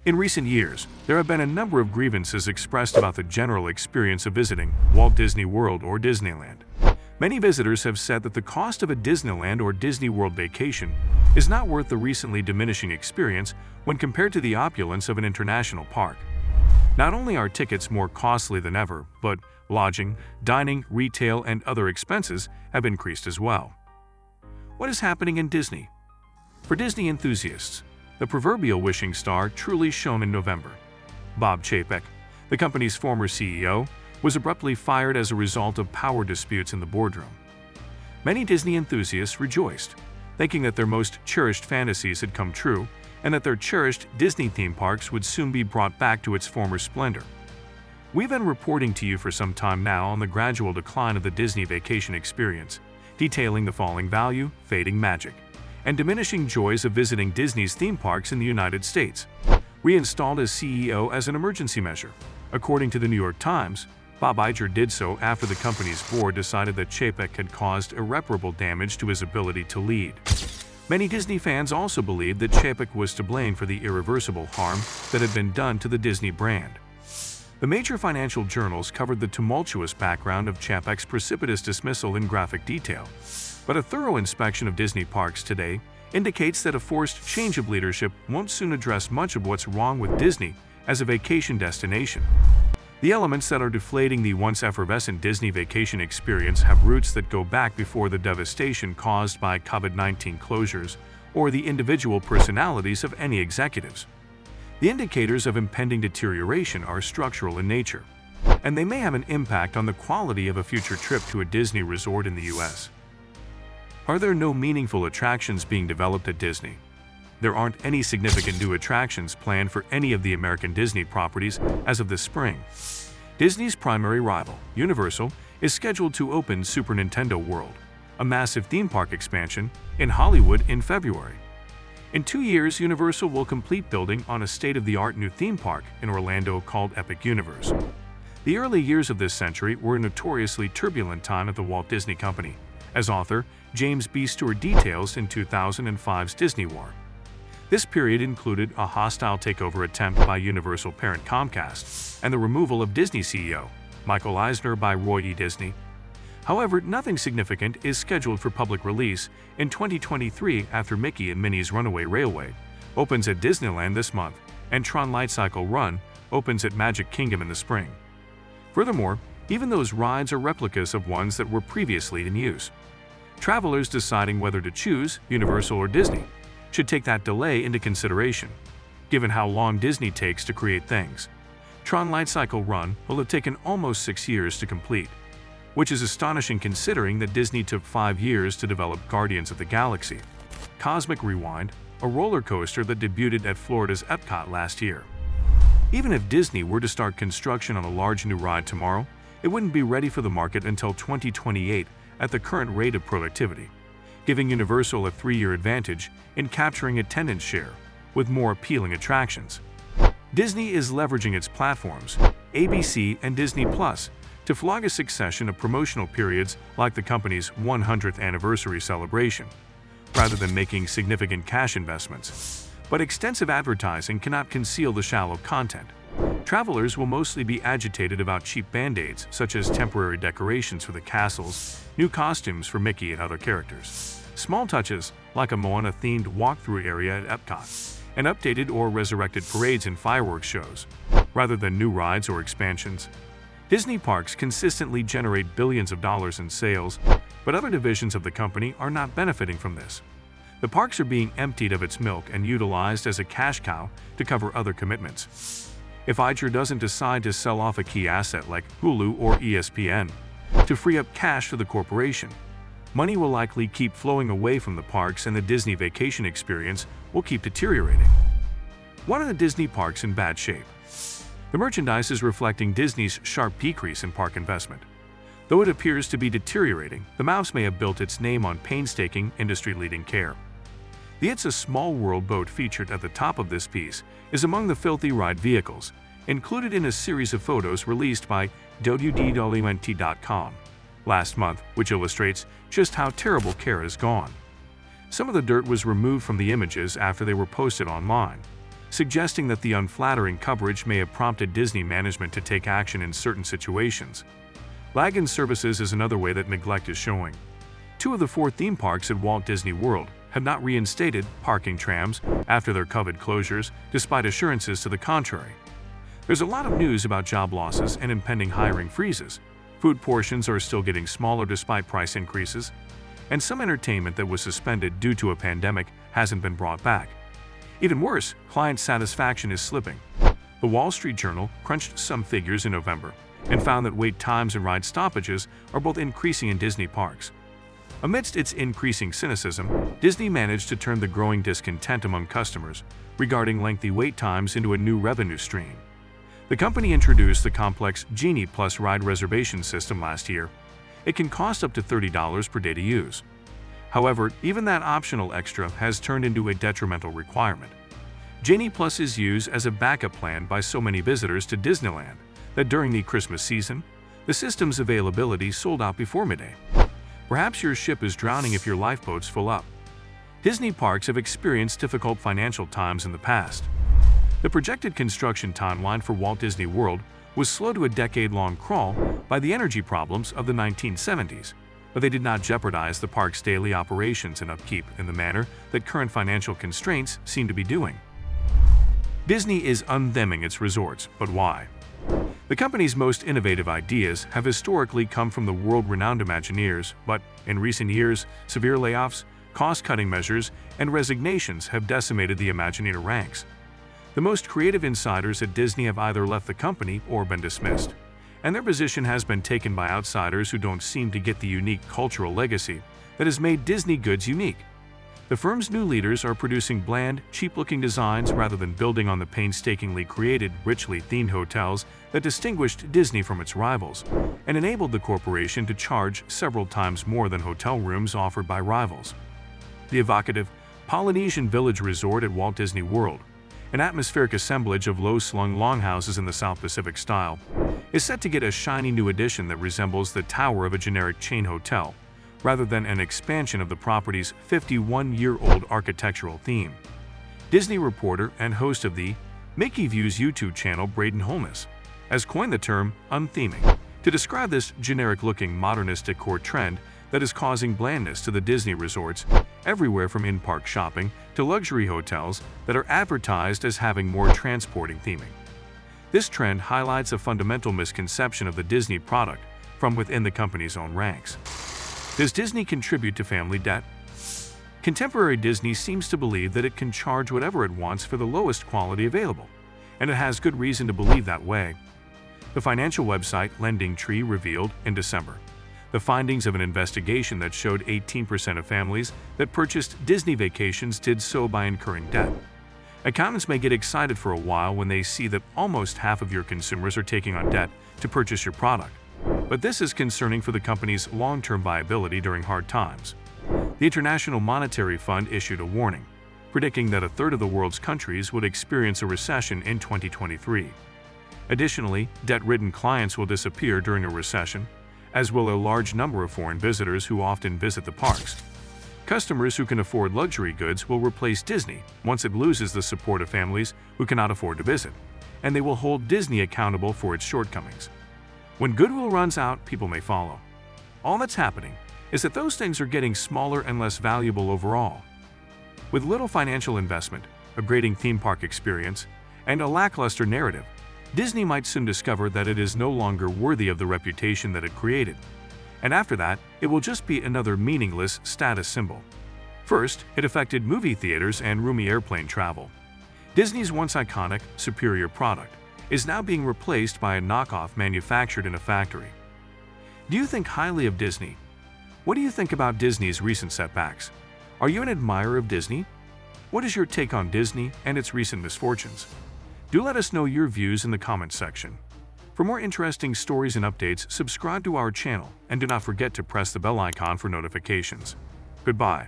In recent years, there have been a number of grievances expressed about the general experience of visiting Walt Disney World or Disneyland. Many visitors have said that the cost of a Disneyland or Disney World vacation is not worth the recently diminishing experience when compared to the opulence of an international park. Not only are tickets more costly than ever, but lodging, dining, retail, and other expenses have increased as well. What is happening in Disney? For Disney enthusiasts, the proverbial wishing star truly shone in November. Bob Chapek, the company's former CEO, was abruptly fired as a result of power disputes in the boardroom. Many Disney enthusiasts rejoiced, thinking that their most cherished fantasies had come true and that their cherished Disney theme parks would soon be brought back to its former splendor. We've been reporting to you for some time now on the gradual decline of the Disney vacation experience, detailing the falling value, fading magic, and diminishing joys of visiting Disney's theme parks in the United States. Reinstalled as CEO as an emergency measure. According to the New York Times, Bob Iger did so after the company's board decided that Chapek had caused irreparable damage to his ability to lead. Many Disney fans also believed that Chapek was to blame for the irreversible harm that had been done to the Disney brand. The major financial journals covered the tumultuous background of Chapek's precipitous dismissal in graphic detail, but a thorough inspection of Disney parks today indicates that a forced change of leadership won't soon address much of what's wrong with Disney as a vacation destination. The elements that are deflating the once effervescent Disney vacation experience have roots that go back before the devastation caused by COVID-19 closures or the individual personalities of any executives. The indicators of impending deterioration are structural in nature, and they may have an impact on the quality of a future trip to a Disney resort in the U.S. Are there no meaningful attractions being developed at Disney? There aren't any significant new attractions planned for any of the American Disney properties as of this spring. Disney's primary rival, Universal, is scheduled to open Super Nintendo World, a massive theme park expansion, in Hollywood in February. In 2 years, Universal will complete building on a state-of-the-art new theme park in Orlando called Epic Universe. The early years of this century were a notoriously turbulent time at the Walt Disney Company, as author James B. Stewart details in 2005's Disney War. This period included a hostile takeover attempt by Universal parent Comcast and the removal of Disney CEO Michael Eisner by Roy E. Disney. However, nothing significant is scheduled for public release in 2023 after Mickey and Minnie's Runaway Railway opens at Disneyland this month and Tron Lightcycle Run opens at Magic Kingdom in the spring. Furthermore, even those rides are replicas of ones that were previously in use. Travelers deciding whether to choose Universal or Disney should take that delay into consideration, given how long Disney takes to create things. Tron Lightcycle Run will have taken almost 6 years to complete, which is astonishing considering that Disney took 5 years to develop Guardians of the Galaxy. Cosmic Rewind, a roller coaster that debuted at Florida's Epcot last year. Even if Disney were to start construction on a large new ride tomorrow, it wouldn't be ready for the market until 2028 at the current rate of productivity, giving Universal a 3-year advantage in capturing attendance share with more appealing attractions. Disney is leveraging its platforms, ABC and Disney Plus, to flog a succession of promotional periods like the company's 100th anniversary celebration, rather than making significant cash investments. But extensive advertising cannot conceal the shallow content. Travelers will mostly be agitated about cheap band-aids such as temporary decorations for the castles, new costumes for Mickey and other characters, small touches like a Moana-themed walkthrough area at Epcot, and updated or resurrected parades and fireworks shows, rather than new rides or expansions. Disney parks consistently generate billions of dollars in sales, but other divisions of the company are not benefiting from this. The parks are being emptied of its milk and utilized as a cash cow to cover other commitments. If Iger doesn't decide to sell off a key asset like Hulu or ESPN to free up cash for the corporation, money will likely keep flowing away from the parks and the Disney vacation experience will keep deteriorating. Why are the Disney parks in bad shape? The merchandise is reflecting Disney's sharp decrease in park investment. Though it appears to be deteriorating, the mouse may have built its name on painstaking, industry-leading care. The It's a Small World boat featured at the top of this piece is among the filthy ride vehicles, included in a series of photos released by WDWNT.com last month, which illustrates just how terrible care has gone. Some of the dirt was removed from the images after they were posted online. suggesting that the unflattering coverage may have prompted Disney management to take action in certain situations. Lag in services is another way that neglect is showing. 2 of the 4 theme parks at Walt Disney World have not reinstated parking trams after their COVID closures, despite assurances to the contrary. There's a lot of news about job losses and impending hiring freezes. Food portions are still getting smaller despite price increases, and some entertainment that was suspended due to a pandemic hasn't been brought back. Even worse, client satisfaction is slipping. The Wall Street Journal crunched some figures in November and found that wait times and ride stoppages are both increasing in Disney parks. Amidst its increasing cynicism, Disney managed to turn the growing discontent among customers regarding lengthy wait times into a new revenue stream. The company introduced the complex Genie Plus ride reservation system last year. It can cost up to $30 per day to use. However, even that optional extra has turned into a detrimental requirement. Genie Plus is used as a backup plan by so many visitors to Disneyland that during the Christmas season, the system's availability sold out before midday. Perhaps your ship is drowning if your lifeboat's full up. Disney parks have experienced difficult financial times in the past. The projected construction timeline for Walt Disney World was slow to a decade-long crawl by the energy problems of the 1970s, but they did not jeopardize the park's daily operations and upkeep in the manner that current financial constraints seem to be doing. Disney is untheming its resorts, but why? The company's most innovative ideas have historically come from the world-renowned Imagineers, but in recent years, severe layoffs, cost-cutting measures, and resignations have decimated the Imagineer ranks. The most creative insiders at Disney have either left the company or been dismissed, and their position has been taken by outsiders who don't seem to get the unique cultural legacy that has made Disney goods unique. The firm's new leaders are producing bland, cheap-looking designs rather than building on the painstakingly created, richly themed hotels that distinguished Disney from its rivals and enabled the corporation to charge several times more than hotel rooms offered by rivals. The evocative Polynesian Village Resort at Walt Disney World, an atmospheric assemblage of low-slung longhouses in the South Pacific style, is set to get a shiny new addition that resembles the tower of a generic chain hotel, rather than an expansion of the property's 51-year-old architectural theme. Disney reporter and host of the Mickey Views YouTube channel Braden Holness has coined the term untheming to describe this generic-looking modernist decor trend that is causing blandness to the Disney resorts everywhere from in-park shopping to luxury hotels that are advertised as having more transporting theming. This trend highlights a fundamental misconception of the Disney product from within the company's own ranks. Does Disney contribute to family debt? Contemporary Disney seems to believe that it can charge whatever it wants for the lowest quality available, and it has good reason to believe that way. The financial website Lending Tree revealed in December the findings of an investigation that showed 18% of families that purchased Disney vacations did so by incurring debt. Accountants may get excited for a while when they see that almost half of your consumers are taking on debt to purchase your product, but this is concerning for the company's long-term viability during hard times. The International Monetary Fund issued a warning, predicting that a third of the world's countries would experience a recession in 2023. Additionally, debt-ridden clients will disappear during a recession, as will a large number of foreign visitors who often visit the parks. Customers who can afford luxury goods will replace Disney once it loses the support of families who cannot afford to visit, and they will hold Disney accountable for its shortcomings. When goodwill runs out, people may follow. All that's happening is that those things are getting smaller and less valuable overall. With little financial investment, a grating theme park experience, and a lackluster narrative, Disney might soon discover that it is no longer worthy of the reputation that it created. And after that, it will just be another meaningless status symbol. First, it affected movie theaters and roomy airplane travel. Disney's once iconic, superior product is now being replaced by a knockoff manufactured in a factory. Do you think highly of Disney? What do you think about Disney's recent setbacks? Are you an admirer of Disney? What is your take on Disney and its recent misfortunes? Do let us know your views in the comments section. For more interesting stories and updates, subscribe to our channel and do not forget to press the bell icon for notifications. Goodbye.